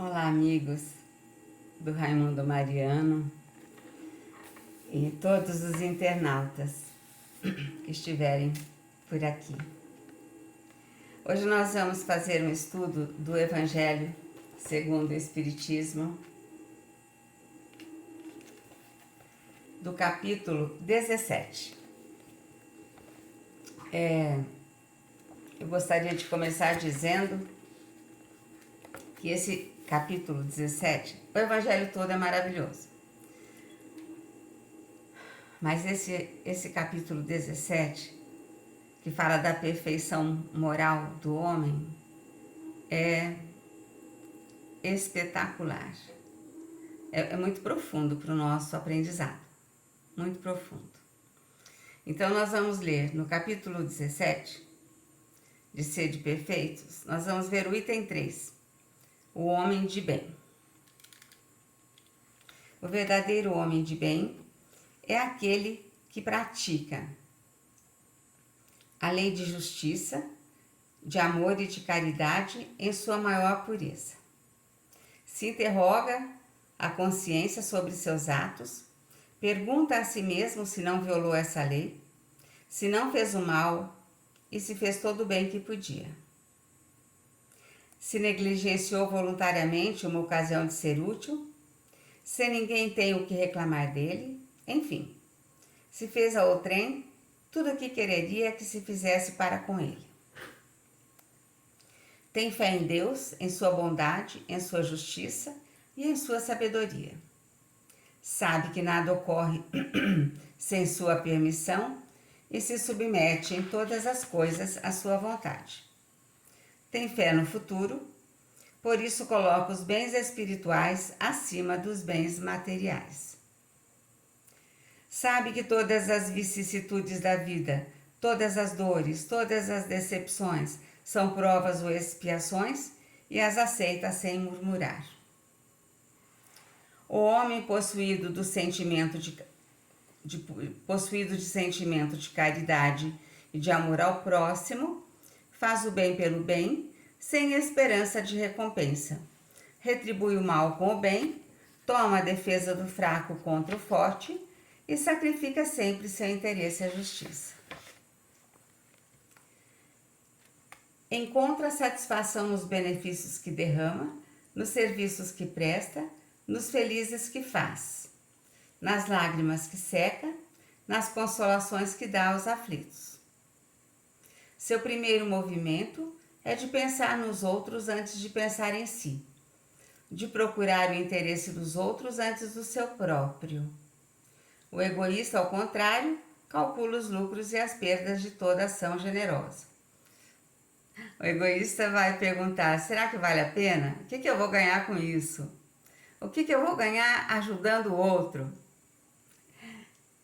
Olá, amigos do Raimundo Mariano e todos os internautas que estiverem por aqui. Hoje nós vamos fazer um estudo do Evangelho segundo o Espiritismo, do capítulo 17. Eu gostaria de começar dizendo que esse capítulo 17, o Evangelho todo é maravilhoso. Mas esse capítulo 17, que fala da perfeição moral do homem, é espetacular. É muito profundo para o nosso aprendizado. Muito profundo. Então nós vamos ler no capítulo 17, de Sede Perfeitos, nós vamos ver o item 3, o homem de bem. O verdadeiro homem de bem é aquele que pratica a lei de justiça, de amor e de caridade em sua maior pureza. Se interroga a consciência sobre seus atos, pergunta a si mesmo se não violou essa lei, se não fez o mal e se fez todo o bem que podia. Se negligenciou voluntariamente uma ocasião de ser útil, se ninguém tem o que reclamar dele, enfim, se fez a outrem tudo o que quereria que se fizesse para com ele. Tem fé em Deus, em sua bondade, em sua justiça e em sua sabedoria. Sabe que nada ocorre sem sua permissão e se submete em todas as coisas à sua vontade. Tem fé no futuro, por isso coloca os bens espirituais acima dos bens materiais. Sabe que todas as vicissitudes da vida, todas as dores, todas as decepções são provas ou expiações e as aceita sem murmurar. O homem possuído de sentimento de caridade e de amor ao próximo, faz o bem pelo bem, sem esperança de recompensa. Retribui o mal com o bem, toma a defesa do fraco contra o forte e sacrifica sempre seu interesse à justiça. Encontra satisfação nos benefícios que derrama, nos serviços que presta, nos felizes que faz, nas lágrimas que seca, nas consolações que dá aos aflitos. Seu primeiro movimento é de pensar nos outros antes de pensar em si, de procurar o interesse dos outros antes do seu próprio. O egoísta, ao contrário, calcula os lucros e as perdas de toda ação generosa. O egoísta vai perguntar, será que vale a pena? O que eu vou ganhar com isso? O que eu vou ganhar ajudando o outro?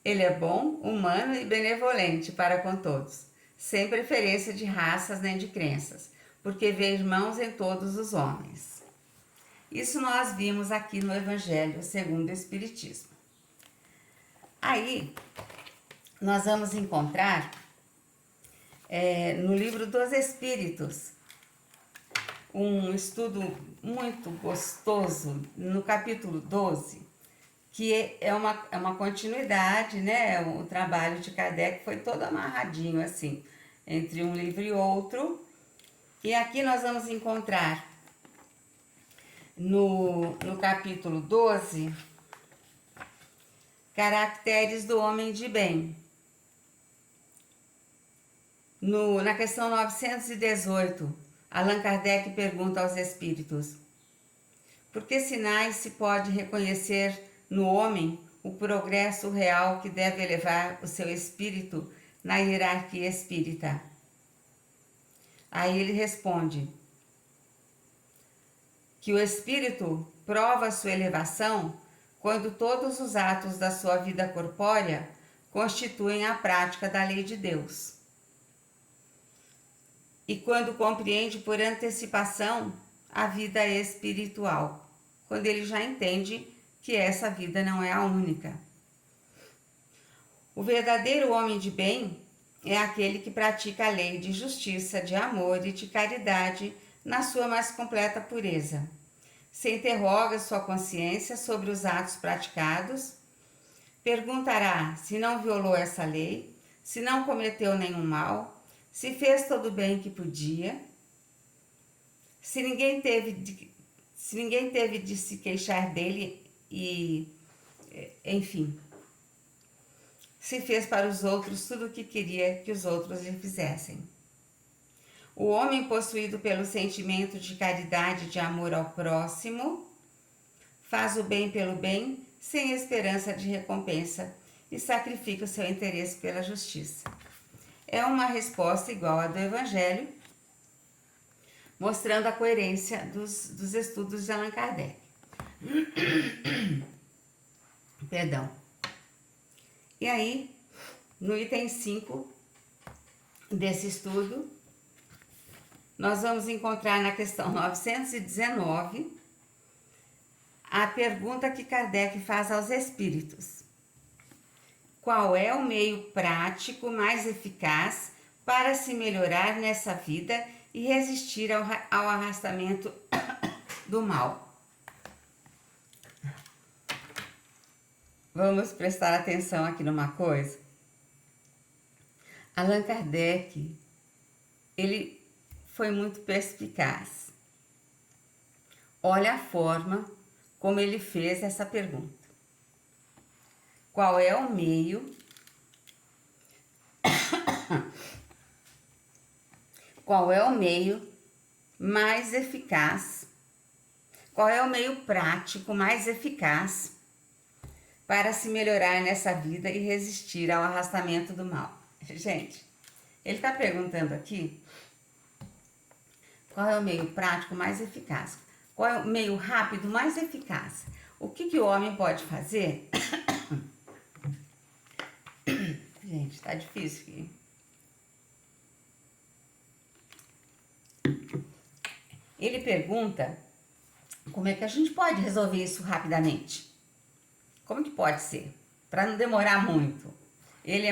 Ele é bom, humano e benevolente para com todos, sem preferência de raças nem de crenças, porque vê irmãos em todos os homens. Isso nós vimos aqui no Evangelho segundo o Espiritismo. Aí, nós vamos encontrar no Livro dos Espíritos um estudo muito gostoso no capítulo 12, que é uma continuidade, né? O trabalho de Kardec foi todo amarradinho assim, entre um livro e outro. E aqui nós vamos encontrar no capítulo 12, caracteres do homem de bem. Na questão 918, Allan Kardec pergunta aos espíritos: por que sinais se pode reconhecer no homem o progresso real que deve elevar o seu espírito na hierarquia espírita? Aí ele responde que o espírito prova sua elevação quando todos os atos da sua vida corpórea constituem a prática da lei de Deus. E quando compreende por antecipação a vida espiritual, quando ele já entende que essa vida não é a única. O verdadeiro homem de bem é aquele que pratica a lei de justiça, de amor e de caridade na sua mais completa pureza, se interroga sua consciência sobre os atos praticados, perguntará se não violou essa lei, se não cometeu nenhum mal, se fez todo o bem que podia, se ninguém teve de se queixar dele e, enfim, se fez para os outros tudo o que queria que os outros lhe fizessem. O homem possuído pelo sentimento de caridade e de amor ao próximo faz o bem pelo bem, sem esperança de recompensa, e sacrifica o seu interesse pela justiça. É uma resposta igual à do Evangelho, mostrando a coerência dos estudos de Allan Kardec. Perdão. E aí, no item 5 desse estudo, nós vamos encontrar na questão 919 a pergunta que Kardec faz aos espíritos. Qual é o meio prático mais eficaz para se melhorar nessa vida e resistir ao arrastamento do mal? Vamos prestar atenção aqui numa coisa. Allan Kardec, ele foi muito perspicaz. Olha a forma como ele fez essa pergunta. Qual é o meio? Qual é o meio mais eficaz? Qual é o meio prático mais eficaz para se melhorar nessa vida e resistir ao arrastamento do mal? Gente, ele está perguntando aqui qual é o meio prático mais eficaz, qual é o meio rápido mais eficaz. O que o homem pode fazer? Gente, tá difícil aqui. Ele pergunta como é que a gente pode resolver isso rapidamente. Como que pode ser? Para não demorar muito. Ele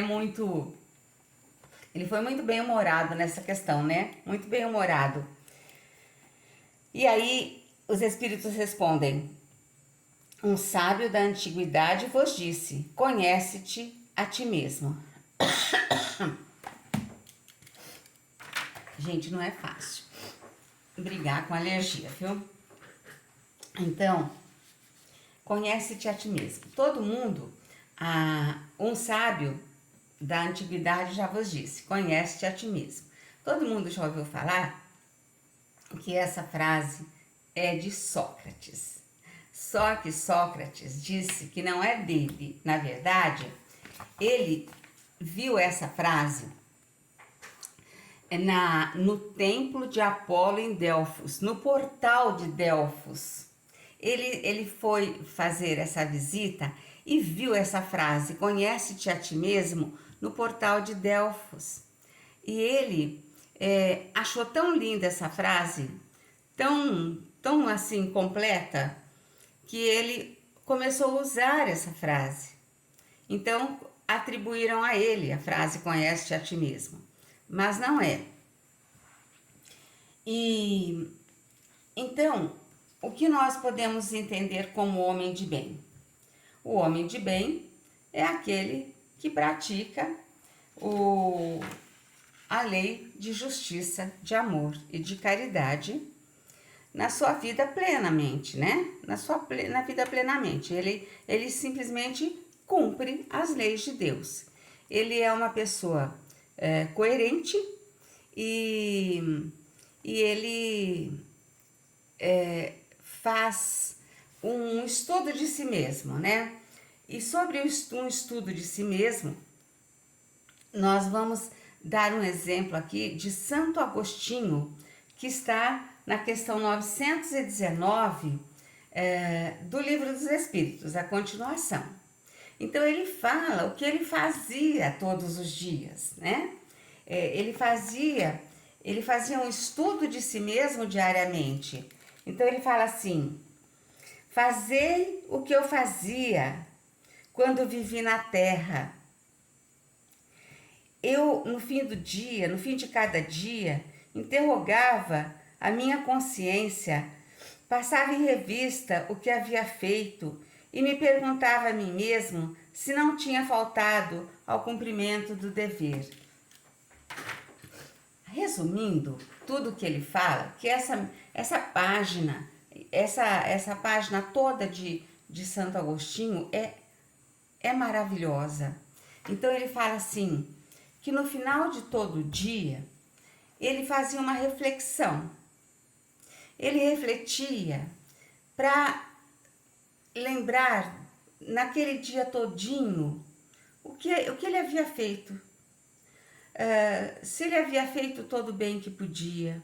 foi muito bem-humorado nessa questão, né? Muito bem-humorado. E aí, os espíritos respondem: um sábio da antiguidade vos disse, conhece-te a ti mesmo. Gente, não é fácil brigar com alergia, viu? Então, conhece-te a ti mesmo. Todo mundo, um sábio da antiguidade já vos disse, conhece-te a ti mesmo. Todo mundo já ouviu falar que essa frase é de Sócrates. Só que Sócrates disse que não é dele. Na verdade, ele viu essa frase no templo de Apolo em Delfos, no portal de Delfos. Ele foi fazer essa visita e viu essa frase, conhece-te a ti mesmo, no portal de Delfos. E ele achou tão linda essa frase, tão assim completa, que ele começou a usar essa frase. Então, atribuíram a ele a frase conhece-te a ti mesmo. Mas não é. E então, o que nós podemos entender como homem de bem? O homem de bem é aquele que pratica a lei de justiça, de amor e de caridade na sua vida plenamente, né? Na vida plenamente. Ele simplesmente cumpre as leis de Deus. Ele é uma pessoa coerente e ele faz um estudo de si mesmo, né? E sobre um estudo de si mesmo, nós vamos dar um exemplo aqui de Santo Agostinho, que está na questão 919 do Livro dos Espíritos, a continuação. Então, ele fala o que ele fazia todos os dias, né? Ele fazia um estudo de si mesmo diariamente. Então, ele fala assim: fazei o que eu fazia quando vivi na terra. Eu, no fim do dia, no fim de cada dia, interrogava a minha consciência Passava em revista o que havia feito e me perguntava a mim mesmo se não tinha faltado ao cumprimento do dever. Resumindo tudo o que ele fala, que essa página, essa página toda de Santo Agostinho é maravilhosa. Então ele fala assim, que no final de todo dia, ele fazia uma reflexão. Ele refletia para lembrar naquele dia todinho o que ele havia feito. Se ele havia feito todo o bem que podia,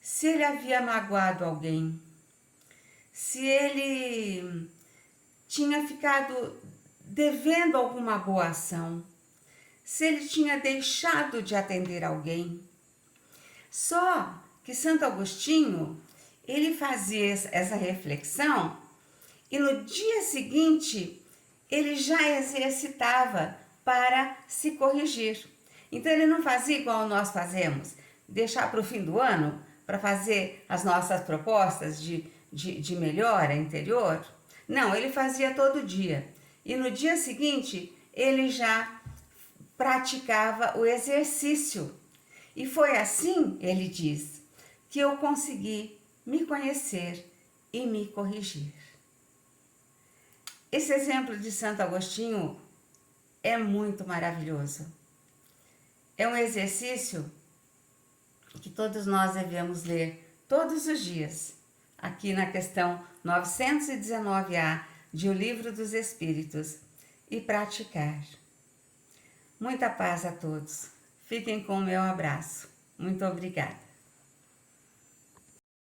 se ele havia magoado alguém, se ele tinha ficado devendo alguma boa ação, se ele tinha deixado de atender alguém. Só que Santo Agostinho, ele fazia essa reflexão e no dia seguinte ele já exercitava para se corrigir. Então ele não fazia igual nós fazemos, deixar para o fim do ano para fazer as nossas propostas de melhora interior. Não, ele fazia todo dia. E no dia seguinte ele já praticava o exercício. E foi assim, ele diz, que eu consegui me conhecer e me corrigir. Esse exemplo de Santo Agostinho é muito maravilhoso. É um exercício que todos nós devemos ler todos os dias, aqui na questão 919A de O Livro dos Espíritos, e praticar. Muita paz a todos. Fiquem com o meu abraço. Muito obrigada.